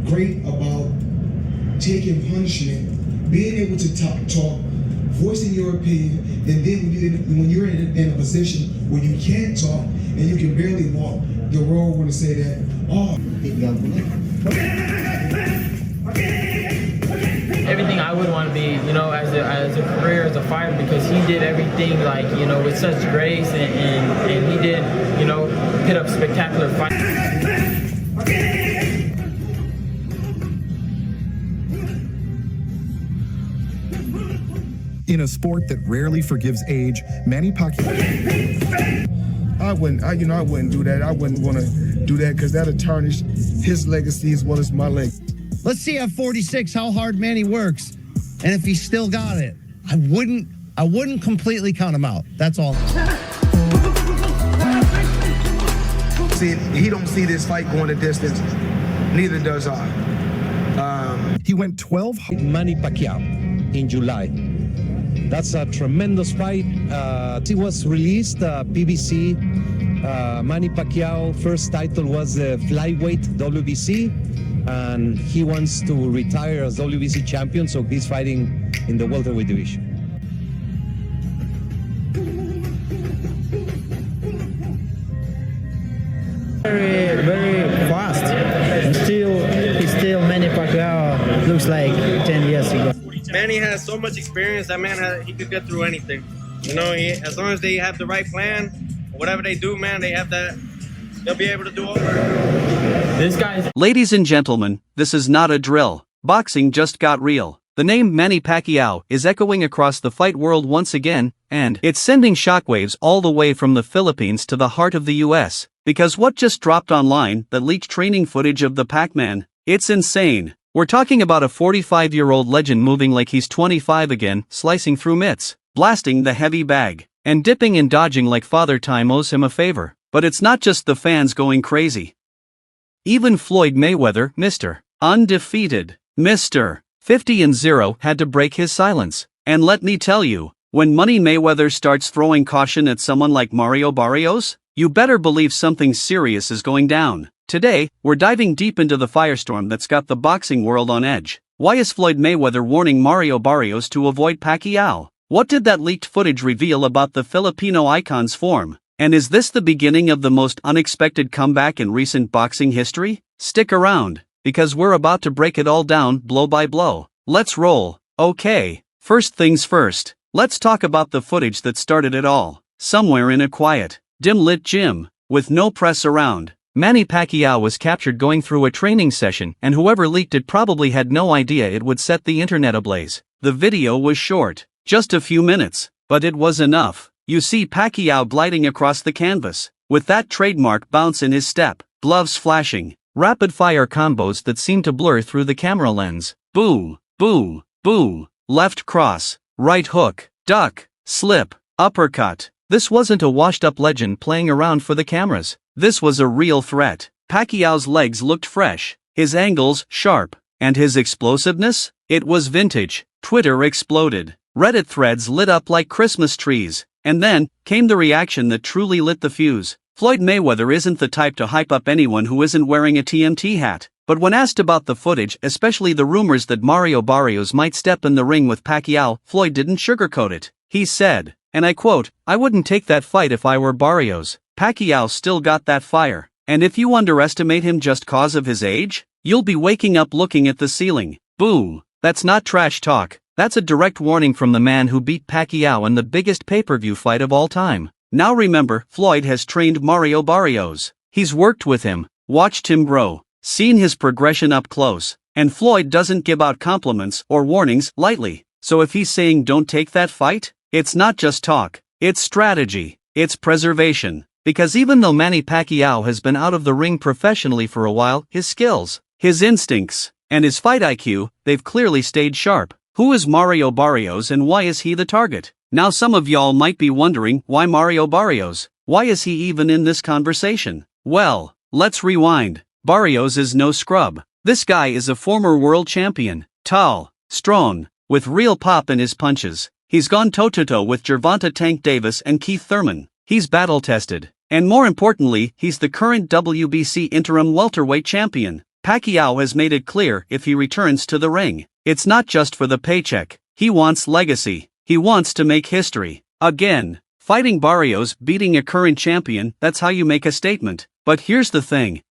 great about taking punishment, being able to talk, voicing your opinion, and then when you're in a position where you can't talk and you can barely walk, the world want to say that, everything I would want to be, as a career, as a fighter, because he did everything with such grace, and he did, put up spectacular fights. In a sport that rarely forgives age, Manny Pacquiao. I wouldn't do that. I wouldn't want to do that because that'll tarnish his legacy as well as my legacy. Let's see at 46 how hard Manny works, and if he still got it. I wouldn't completely count him out. That's all. See, he don't see this fight going the distance. Neither does I. He went 12. Manny Pacquiao in July. That's a tremendous fight. It was released, PBC. Manny Pacquiao first title was the flyweight WBC, and he wants to retire as WBC champion, so he's fighting in the welterweight division. Very, very fast. And he's still Manny Pacquiao looks like 10 years ago. Manny has so much experience. That man, he could get through anything. As long as they have the right plan, whatever they do, man, they'll be able to do over. This guy's. Ladies and gentlemen, this is not a drill. Boxing just got real. The name Manny Pacquiao is echoing across the fight world once again, and it's sending shockwaves all the way from the Philippines to the heart of the US. Because what just dropped online that leaked training footage of the Pac-Man? It's insane. We're talking about a 45-year-old legend moving like he's 25 again, slicing through mitts, blasting the heavy bag, and dipping and dodging like Father Time owes him a favor. But it's not just the fans going crazy. Even Floyd Mayweather, Mr. Undefeated, Mr. 50-0, had to break his silence. And let me tell you, when Money Mayweather starts throwing caution at someone like Mario Barrios, you better believe something serious is going down. Today, we're diving deep into the firestorm that's got the boxing world on edge. Why is Floyd Mayweather warning Mario Barrios to avoid Pacquiao? What did that leaked footage reveal about the Filipino icon's form? And is this the beginning of the most unexpected comeback in recent boxing history? Stick around, because we're about to break it all down blow by blow. Let's roll. Okay, first things first, let's talk about the footage that started it all. Somewhere in a quiet, dim-lit gym, with no press around, Manny Pacquiao was captured going through a training session, and whoever leaked it probably had no idea it would set the internet ablaze. The video was short, just a few minutes, but it was enough. You see Pacquiao gliding across the canvas, with that trademark bounce in his step, gloves flashing, rapid-fire combos that seem to blur through the camera lens. Boom, boom, boom, left cross, right hook, duck, slip, uppercut. This wasn't a washed-up legend playing around for the cameras. This was a real threat. Pacquiao's legs looked fresh, his angles sharp, and his explosiveness? It was vintage. Twitter exploded. Reddit threads lit up like Christmas trees. And then came the reaction that truly lit the fuse. Floyd Mayweather isn't the type to hype up anyone who isn't wearing a TMT hat. But when asked about the footage, especially the rumors that Mario Barrios might step in the ring with Pacquiao, Floyd didn't sugarcoat it. He said, and I quote, "I wouldn't take that fight if I were Barrios. Pacquiao still got that fire. And if you underestimate him just cause of his age, you'll be waking up looking at the ceiling." Boom. That's not trash talk. That's a direct warning from the man who beat Pacquiao in the biggest pay-per-view fight of all time. Now remember, Floyd has trained Mario Barrios. He's worked with him, watched him grow, seen his progression up close, and Floyd doesn't give out compliments or warnings lightly. So if he's saying don't take that fight, it's not just talk, it's strategy, it's preservation. Because even though Manny Pacquiao has been out of the ring professionally for a while, his skills, his instincts, and his fight IQ, they've clearly stayed sharp. Who is Mario Barrios and why is he the target? Now some of y'all might be wondering, why Mario Barrios? Why is he even in this conversation? Well, let's rewind. Barrios is no scrub. This guy is a former world champion, tall, strong, with real pop in his punches. He's gone toe-to-toe with Gervonta Tank Davis and Keith Thurman. He's battle-tested. And more importantly, he's the current WBC interim welterweight champion. Pacquiao has made it clear if he returns to the ring, it's not just for the paycheck. He wants legacy. He wants to make history. Again, fighting Barrios, beating a current champion, that's how you make a statement. But here's the thing.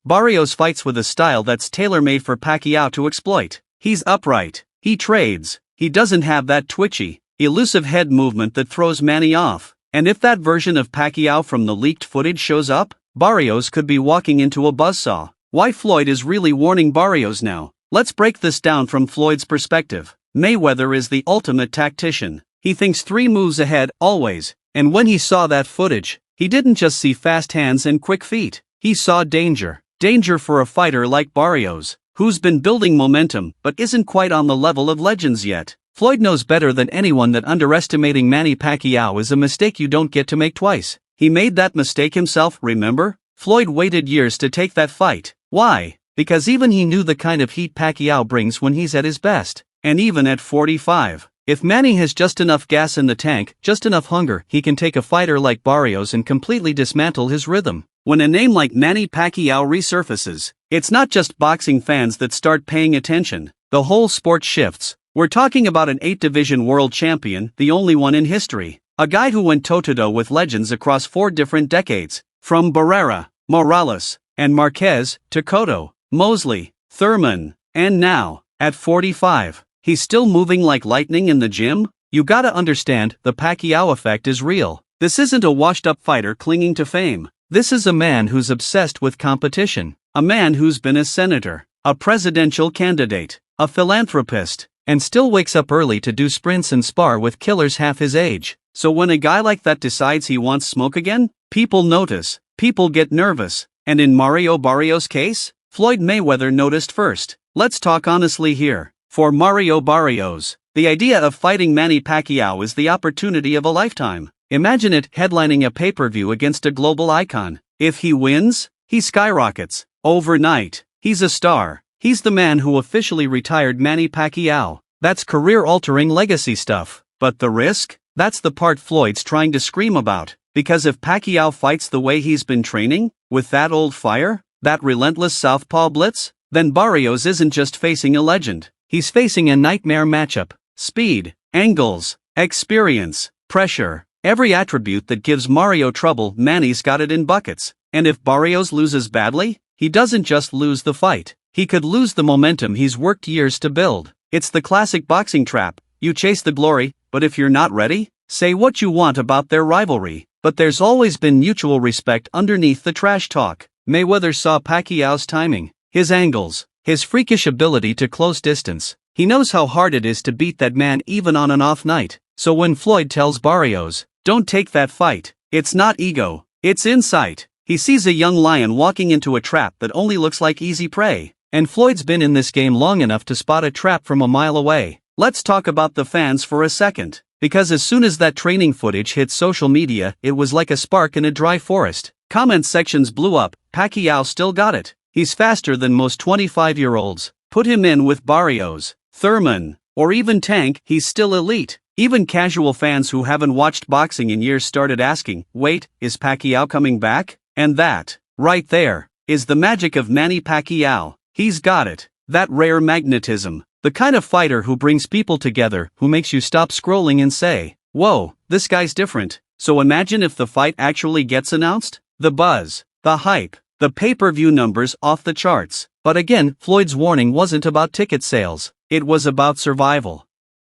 Barrios fights with a style that's tailor-made for Pacquiao to exploit. He's upright. He trades. He doesn't have that twitchy, elusive head movement that throws Manny off. And if that version of Pacquiao from the leaked footage shows up, Barrios could be walking into a buzzsaw. Why Floyd is really warning Barrios now? Let's break this down from Floyd's perspective. Mayweather is the ultimate tactician. He thinks 3 moves ahead, always. And when he saw that footage, he didn't just see fast hands and quick feet. He saw danger. Danger for a fighter like Barrios, who's been building momentum but isn't quite on the level of legends yet. Floyd knows better than anyone that underestimating Manny Pacquiao is a mistake you don't get to make twice. He made that mistake himself, remember? Floyd waited years to take that fight. Why? Because even he knew the kind of heat Pacquiao brings when he's at his best. And even at 45, if Manny has just enough gas in the tank, just enough hunger, he can take a fighter like Barrios and completely dismantle his rhythm. When a name like Manny Pacquiao resurfaces, it's not just boxing fans that start paying attention. The whole sport shifts. We're talking about an 8-division world champion, the only one in history. A guy who went toe-to-toe with legends across 4 different decades. From Barrera, Morales, and Marquez, to Cotto, Mosley, Thurman, and now, at 45, he's still moving like lightning in the gym? You gotta understand, the Pacquiao effect is real. This isn't a washed-up fighter clinging to fame. This is a man who's obsessed with competition. A man who's been a senator, a presidential candidate, a philanthropist, and still wakes up early to do sprints and spar with killers half his age. So when a guy like that decides he wants smoke again, people notice, people get nervous. And in Mario Barrios' case, Floyd Mayweather noticed first. Let's talk honestly here. For Mario Barrios, the idea of fighting Manny Pacquiao is the opportunity of a lifetime. Imagine it headlining a pay-per-view against a global icon. If he wins, he skyrockets. Overnight, he's a star. He's the man who officially retired Manny Pacquiao. That's career-altering legacy stuff. But the risk? That's the part Floyd's trying to scream about. Because if Pacquiao fights the way he's been training, with that old fire, that relentless southpaw blitz, then Barrios isn't just facing a legend. He's facing a nightmare matchup. Speed, angles, experience, pressure, every attribute that gives Mario trouble, Manny's got it in buckets. And if Barrios loses badly, he doesn't just lose the fight. He could lose the momentum he's worked years to build. It's the classic boxing trap. You chase the glory, but if you're not ready, say what you want about their rivalry. But there's always been mutual respect underneath the trash talk. Mayweather saw Pacquiao's timing, his angles, his freakish ability to close distance. He knows how hard it is to beat that man even on an off night. So when Floyd tells Barrios, don't take that fight, it's not ego, it's insight. He sees a young lion walking into a trap that only looks like easy prey. And Floyd's been in this game long enough to spot a trap from a mile away. Let's talk about the fans for a second. Because as soon as that training footage hit social media, it was like a spark in a dry forest. Comment sections blew up. Pacquiao still got it. He's faster than most 25-year-olds. Put him in with Barrios, Thurman, or even Tank, he's still elite. Even casual fans who haven't watched boxing in years started asking, wait, is Pacquiao coming back? And that, right there, is the magic of Manny Pacquiao. He's got it. That rare magnetism. The kind of fighter who brings people together, who makes you stop scrolling and say, whoa, this guy's different. So imagine if the fight actually gets announced? The buzz, the hype, the pay-per-view numbers off the charts. But again, Floyd's warning wasn't about ticket sales. It was about survival.